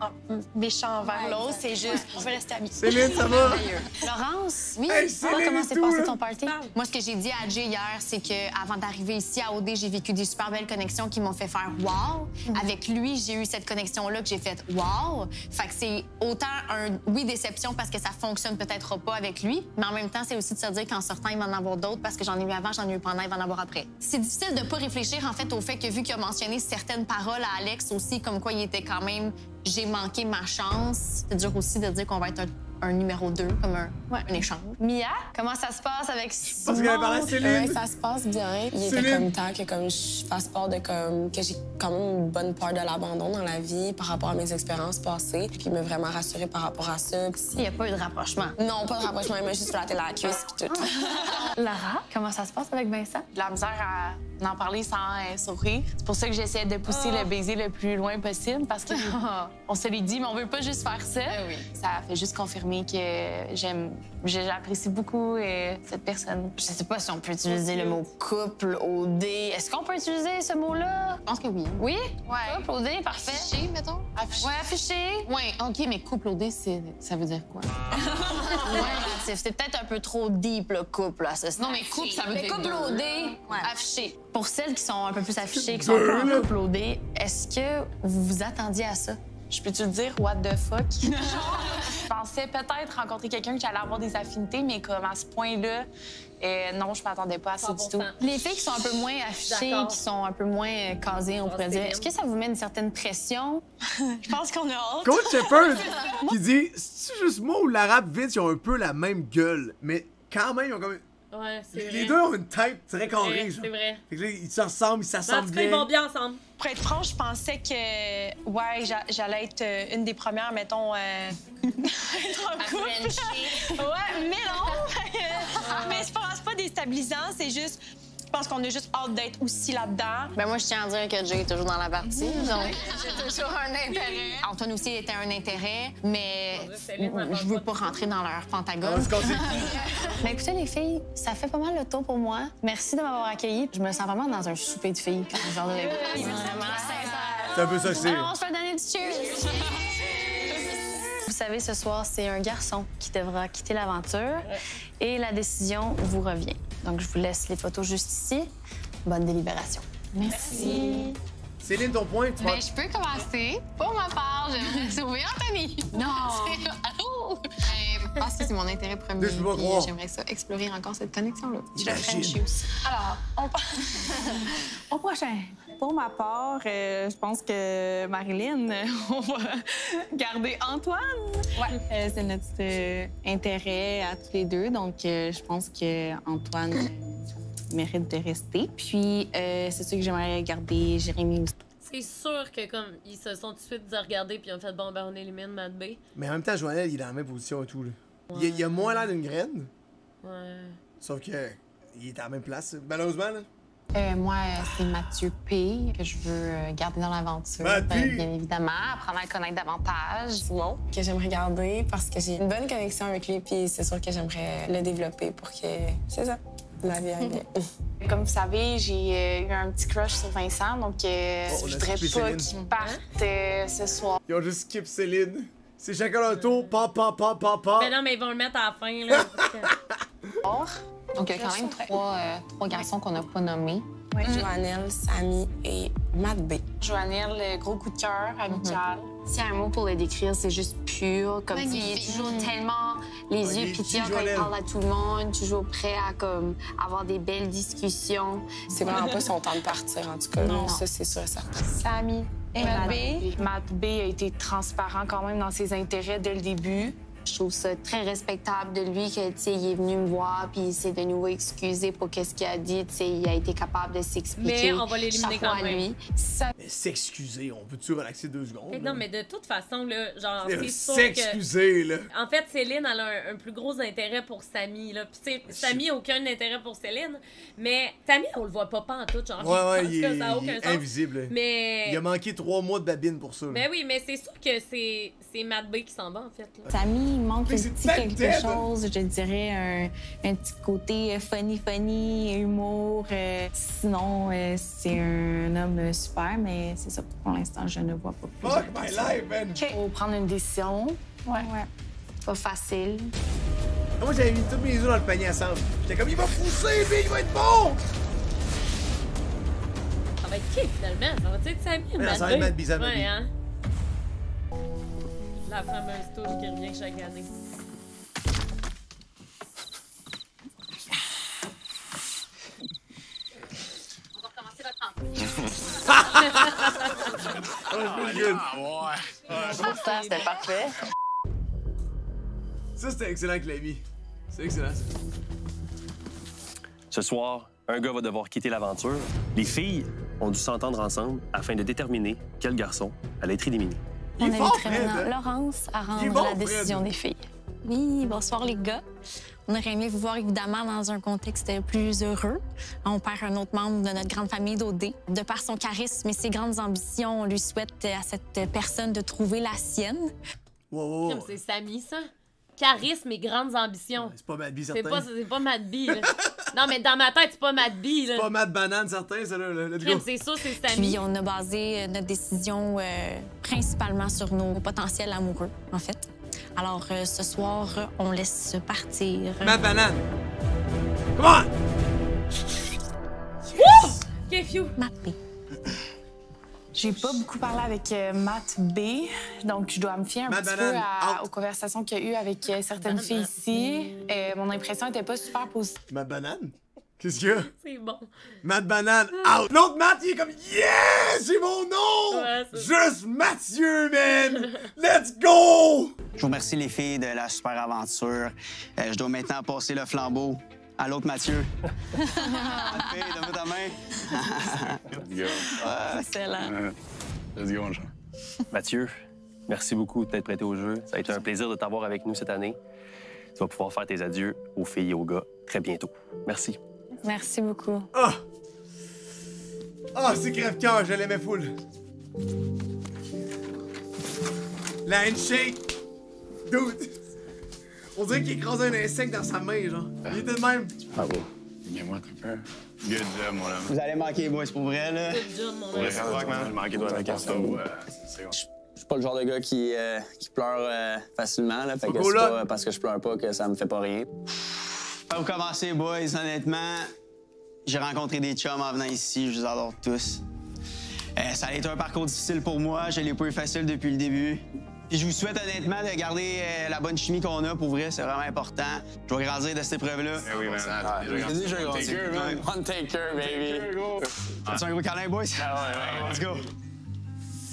méchant envers l'autre, c'est juste, on veut rester amis. Céline, ça va? Laurence, oui. Hey, Céline, comment s'est tout, passé là. ton party? Moi, ce que j'ai dit à Jay hier, c'est que avant d'arriver ici à OD, j'ai vécu des super belles connexions qui m'ont fait faire wow. Avec lui, j'ai eu cette connexion-là que j'ai faite wow. Fait que c'est autant déception parce que ça fonctionne peut-être pas avec lui, mais en même temps, c'est aussi de se dire qu'en sortant, il va en avoir d'autres parce que j'en ai eu avant, j'en ai eu pendant, il va en avoir après. C'est difficile de pas réfléchir en fait au fait que vu qu'il a mentionné certaines paroles à Alex aussi, comme quoi il était quand même j'ai manqué ma chance. C'est dur aussi de dire qu'on va être un numéro 2, comme un échange. Mia, comment ça se passe avec Simon? Parce qu'elle parle à Céline. Ça se passe bien. Il était comme temps que comme je fasse part de comme que j'ai quand même une bonne part de l'abandon dans la vie par rapport à mes expériences passées. Puis il m'a vraiment rassurée par rapport à ça. Il n'y a pas eu de rapprochement. Non, pas de rapprochement. Il m'a juste flatté la cuisse puis tout. Lara, comment ça se passe avec Vincent? De la misère à en parler sans sourire. C'est pour ça que j'essaie de pousser le baiser le plus loin possible parce que on se l'est dit, mais on veut pas juste faire ça. Ça fait juste confirmer que j'apprécie beaucoup cette personne. Je sais pas si on peut utiliser le mot couple, OD. Est-ce qu'on peut utiliser ce mot-là? Je pense que oui. Oui? Ouais. Couple OD, parfait. Affiché, mettons? Ouais, affiché. Ouais, OK, mais couple OD, ça veut dire quoi? Ouais, c'est peut-être un peu trop deep, le couple, à ce stade. Non, mais couple, ça veut dire couple deux. OD, Affiché. pour celles qui sont un peu plus affichées, qui sont pas en couple OD, est-ce que vous vous attendiez à ça? Je peux-tu le dire, what the fuck? Je pensais peut-être rencontrer quelqu'un que j'allais avoir des affinités, mais comme à ce point-là, non, je m'attendais pas à ça du tout. Les filles qui sont un peu moins affichées, qui sont un peu moins casées, on pourrait dire, est-ce que ça vous met une certaine pression? Je pense qu'on a hâte. Coach Shepard qui dit c'est juste moi ou l'arabe vite, ils ont un peu la même gueule, mais quand même, ils ont comme Ouais, c'est vrai. Les deux ont une tête très carrée, genre. C'est vrai. Fait que là, ils se ressemblent, ils s'assemblent bien. Ils vont bien ensemble. Pour être franche, je pensais que, ouais, j'allais être une des premières, mettons, être en couple. Ouais, mais non! Mais c'est pas déstabilisant, c'est juste... Je pense qu'on a juste hâte d'être aussi là-dedans. Ben moi, je tiens à dire que Jay est toujours dans la partie, donc j'ai toujours un intérêt. Antoine aussi était un intérêt, mais je veux pas rentrer dans leur pentagone. Mais écoutez, les filles, ça fait pas mal le tour pour moi. Merci de m'avoir accueillie. Je me sens vraiment dans un souper de filles quand je regarde les filles. C'est un peu ça que c'est. Alors, on se fait donner du cheers. Vous savez, ce soir, c'est un garçon qui devra quitter l'aventure et la décision vous revient. Donc, je vous laisse les photos juste ici. Bonne délibération. Merci. Céline, ton point, tu Ben, je peux commencer. Pour ma part, j'aimerais sauver Anthony. Non! Allô? Je pense que c'est mon intérêt premier. J'aimerais ça, explorer encore cette connexion-là. Je le Frenchie aussi. Alors, au prochain. Pour ma part, je pense que Marilyn, on va garder Antoine. Ouais. C'est notre intérêt à tous les deux, donc je pense qu'Antoine mérite de rester. Puis, c'est sûr que j'aimerais garder Jérémy aussi. C'est sûr que comme ils se sont tout de suite regardés puis ils ont fait bon ben on élimine Matt B. Mais en même temps, Joannelle, il est dans la même position et tout. Là. Ouais. Il a moins l'air d'une graine. Ouais. Sauf que il est à la même place, malheureusement. Là. Moi, c'est Mathieu P. que je veux garder dans l'aventure. Bien évidemment, apprendre à le connaître davantage. Simon, que j'aimerais garder parce que j'ai une bonne connexion avec lui, puis c'est sûr que j'aimerais le développer pour que, c'est ça, la vie aille bien. Comme vous savez, j'ai eu un petit crush sur Vincent, donc je voudrais pas qu'il parte ce soir. Ils ont juste skip Céline. C'est chacun leur tour, pa. Mais non, mais ils vont le mettre à la fin, là. Donc, il y a quand même trois garçons qu'on n'a pas nommés. Oui. Joannelle, Samy et Matt B. Joannelle, gros coup de cœur, amical. S'il y a un mot pour le décrire, c'est juste pur. Comme il est toujours tellement les yeux pétillants quand il parle à tout le monde, toujours prêt à comme, avoir des belles discussions. C'est vraiment pas son temps de partir, en tout cas. Non. Ça, c'est sûr et certain. Samy et Matt B. Matt B a été transparent quand même dans ses intérêts dès le début. Je trouve ça très respectable de lui que, tu sais, il est venu me voir puis il s'est de nouveau excusé pour qu'est-ce qu'il a dit. Tu sais, il a été capable de s'expliquer. Mais on va l'éliminer quand même. Lui. Mais s'excuser, on peut-tu relaxer 2 secondes? Non, mais de toute façon, là, genre, c'est sûr s'excuser, là. En fait, Céline, elle a un plus gros intérêt pour Samy, là. Puis, tu sais, Samy a aucun intérêt pour Céline, mais Samy, on le voit pas en tout, genre. Ouais, il que ça a aucun sens. Invisible. Mais... Il a manqué 3 mois de babine pour ça. Ben oui, mais c'est sûr que c'est Matt B qui s'en va, en fait. Là. Samy, il manque un petit quelque chose, je dirais un petit côté funny, humour. Sinon, c'est un homme super, mais c'est ça. Pour l'instant, je ne vois pas plus. Fuck my life, man! Faut prendre une décision. Ouais. Pas facile. Moi, j'avais mis tous mes œufs dans le panier ensemble. J'étais comme, il va pousser, mais il va être bon! Ça va être qui, finalement? Ça va être Samy ou Matt B? Ça va être Matt B, ça va être ouais, hein? La fameuse touche qui revient chaque année. On va recommencer votre entrevue. Ça, c'était parfait. Ça, c'était excellent, Clémy. C'est excellent, ça. Ce soir, un gars va devoir quitter l'aventure. Les filles ont dû s'entendre ensemble afin de déterminer quel garçon allait être éliminé. On inviterait maintenant Laurence à rendre la décision des filles. Oui, bonsoir les gars. On aurait aimé vous voir évidemment dans un contexte plus heureux. On perd un autre membre de notre grande famille d'OD. De par son charisme et ses grandes ambitions, on lui souhaite à cette personne de trouver la sienne. Comme c'est Samy, ça. Charisme et grandes ambitions. C'est pas Matt B, certain. C'est pas Matt B, là. Non, mais dans ma tête, c'est pas Matt B, là. C'est pas Matt Banane, certain, ça, là. C'est ça, c'est Samy. Puis on a basé notre décision principalement sur nos potentiels amoureux, en fait. Alors, ce soir, on laisse partir... Matt Banane! Come on! Wouh! OK, phew. Matt B. J'ai pas beaucoup parlé avec Matt B, donc je dois me fier un petit peu aux conversations qu'il y a eu avec certaines filles ici. Mon impression était pas super positive. Matt Banane? Qu'est-ce qu'il y a? C'est bon. Matt Banane, out! L'autre Matt, il est comme « Yeah! C'est mon nom! Ouais, Juste Mathieu, man! Let's go! » Je vous remercie les filles de la super aventure. Je dois maintenant passer le flambeau À l'autre Mathieu. Donne-moi ta main. Let's go. Excellent. Let's go, mon chat. Mathieu, merci beaucoup de t'être prêté au jeu. Ça a été un plaisir de t'avoir avec nous cette année. Tu vas pouvoir faire tes adieux aux filles et aux gars très bientôt. Merci. Merci beaucoup. Ah! Ah, c'est crève-cœur, je l'aimais full. La handshake! Dude! On dirait qu'il écrasait un insecte dans sa main, genre. Il était de même. Ah bon. Viens-moi, t'as peur. Good job, mon homme. Vous allez manquer, boys, pour vrai, là. Good job, mon Ouais, je manquais toi avec ça. Je suis pas le genre de gars qui pleure facilement, là. Fait que c'est pas parce que je pleure pas que ça me fait pas rien. Pour commencer, boys, honnêtement, j'ai rencontré des chums en venant ici. Je vous adore tous. Ça a été un parcours difficile pour moi. Je l'ai pas eu facile depuis le début. Puis je vous souhaite honnêtement de garder la bonne chimie qu'on a. Pour vrai, c'est vraiment important. Je vais grandir de cette épreuve-là. Eh oui, man. J'ai déjà grandi. One taker, baby. Fais-tu un gros câlin, boys? Ah ouais. Let's go.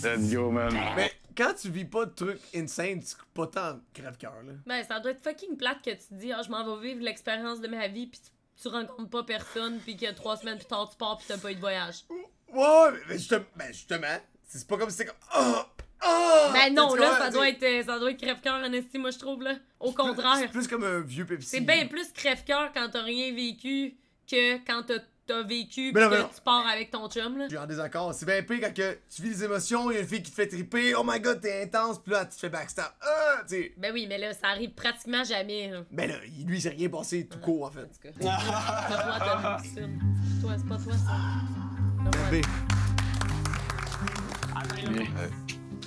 Let's go, man. Mais quand tu vis pas de trucs insane, tu pas tant crève-cœur, là. Ben, ça doit être fucking plate que tu te dis, ah, je m'en vais vivre l'expérience de ma vie, pis tu rencontres pas personne, pis que 3 semaines plus tard, tu pars, pis t'as pas eu de voyage. Ouais, mais justement, c'est pas comme si c'est comme. Oh! Ben non, là, ça doit être crève-cœur en estime, moi, je trouve, là. Au contraire. C'est plus comme un vieux Pepsi. C'est bien plus crève-cœur quand t'as rien vécu que quand t'as vécu pis Ben non, que tu pars avec ton chum, là. Je suis en désaccord. C'est bien pire quand que tu vis des émotions, il y a une fille qui te fait triper, oh my god, t'es intense, pis là, tu te fais backstab. Ah, tu sais. Ben oui, mais là, ça arrive pratiquement jamais, là. Ben là, lui, il s'est rien passé tout court, en fait. C'est toi, t'as vu ça. C'est pas toi, ça. B.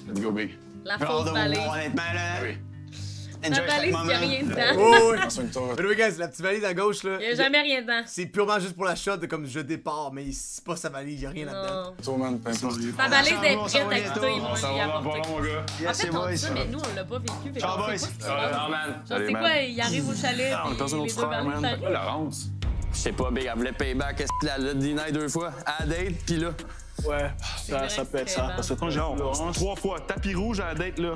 Let's go, big. La fausse vallée. Honnêtement, là. Oui. La vallée, il y a rien dedans. Oh, oui. Mais oui, guys, la petite valise à gauche, là. Il y a jamais rien dedans. C'est purement juste pour la shot de comme je départ, mais c'est pas sa valise, y a rien là-dedans. Toi, man, peu importe. Sa valise est prête à quitter, ils vont lui apporter. mon gars. En fait, on dit ça, mais nous, on l'a pas vécu. Fait qu'on sait pas ce qui se passe. man. Genre, c'est quoi, il arrive au chalet, On a personne les d'autre deux frère, valises man. arrivent. Laurence. Je sais pas, Big, elle voulait payback, elle a dîné 2 fois, à la date, pis là. Ouais, ça peut être ça. Parce que quand j'ai Laurence 3 fois, tapis rouge à la date, là.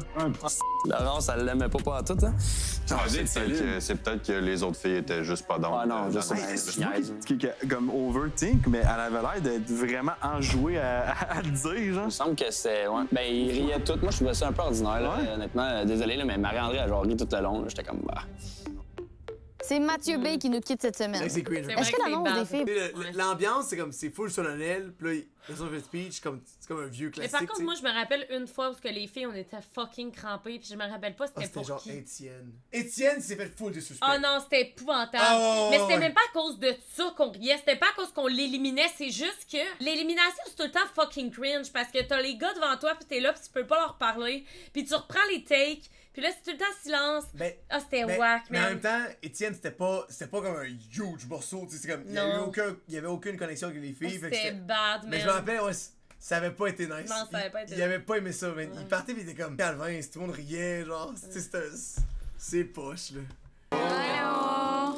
Laurence, elle l'aimait pas à tout, hein? C'est peut-être que les autres filles étaient juste pas dans. Ah non, je sais Qui est comme overthink, mais elle avait l'air d'être vraiment enjouée à le dire, genre. Il me semble que c'est. Ouais. Ben, ils riaient tout. Moi, je trouvais ça un peu ordinaire, là, honnêtement. Désolé, là, mais Marie-André a genre ri tout le long. J'étais comme. Bah. C'est Mathieu B qui nous quitte cette semaine. C'est cringe. Est-ce que l'annonce des filles... L'ambiance, c'est comme, c'est full solennel, pis là, ils ont fait speech, c'est comme un vieux classique. Mais par contre, moi, je me rappelle une fois où les filles, on était fucking crampées, puis je me rappelle pas c'était pour genre qui. Étienne. Étienne s'est fait full de suspect. Oh non, c'était épouvantable. Mais c'était même pas à cause de ça qu'on riait, c'était pas à cause qu'on l'éliminait, c'est juste que l'élimination, c'est tout le temps fucking cringe, parce que t'as les gars devant toi, puis t'es là, puis tu peux pas leur parler, puis tu reprends les takes, puis là, c'est tout le temps silence. C'était whack, mais en même temps, Étienne, c'était pas comme un huge morceau, tu sais, c'est comme, il y avait aucune connexion avec les filles. C'était bad, mais je me rappelle, ça avait pas été nice. Non, ça avait pas été Il avait pas aimé ça, mais il partait pis il était comme Calvin, tout le monde riait, genre, c'est poche, là.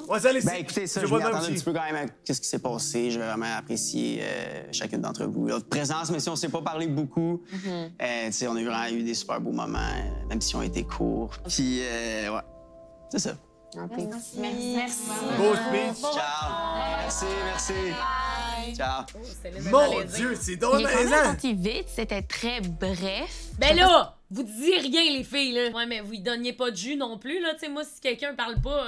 Ouais, ça, Ben écoutez, ça, je m'y attendais un petit peu quand même à qu'est-ce qui s'est passé. J'ai vraiment apprécié chacune d'entre vous. Votre présence, mais si on s'est pas parlé beaucoup, tu sais, on a vraiment eu des super beaux moments, même si on été courts. Puis, ouais, c'est ça. Merci. Beau speech. Ciao. Merci. Ciao. Mon Dieu, c'est drôle, Il est quand même parti vite, c'était très bref. Ben là, vous disiez rien, les filles, là. Ouais, mais vous y donniez pas de jus non plus, là. Tu sais, moi, si quelqu'un parle pas...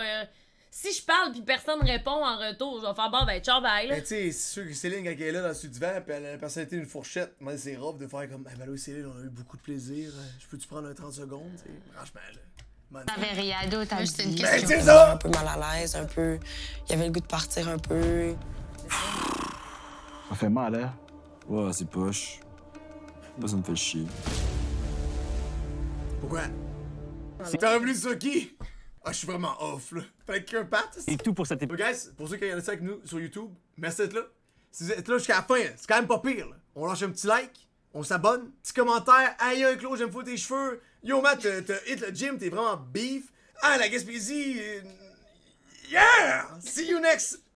Si je parle pis personne répond en retour, je vais faire bon, ben ciao, bye, là. Ben, tu sais, c'est sûr que Céline, quand elle est là dans le sud du vent, pis elle a la personnalité d'une fourchette, moi, c'est rough de faire comme, ben là, Céline, on a eu beaucoup de plaisir. Je peux-tu prendre un 30 secondes, tu sais? Franchement, là. T'avais rien d'autre à dire. C'était une Ben, question. c'est ça! Un peu mal à l'aise, un peu. Il y avait le goût de partir un peu. Ça fait mal, hein? Ouais, c'est poche. Moi, ça me fait chier. Pourquoi? T'as revenu sur qui? Ah, je suis vraiment off, là. Fallait qu'un parte. Et tout pour cette épisode. Guys, pour ceux qui regardent ça avec nous sur YouTube, merci d'être là. Si vous êtes là jusqu'à la fin, c'est quand même pas pire, là. On lâche un petit like, on s'abonne, petit commentaire. Aïe, un Claude, j'aime foutre tes cheveux. Yo, Matt, t'as hit le gym, t'es vraiment beef. Ah, la Gaspésie. Yeah! See you next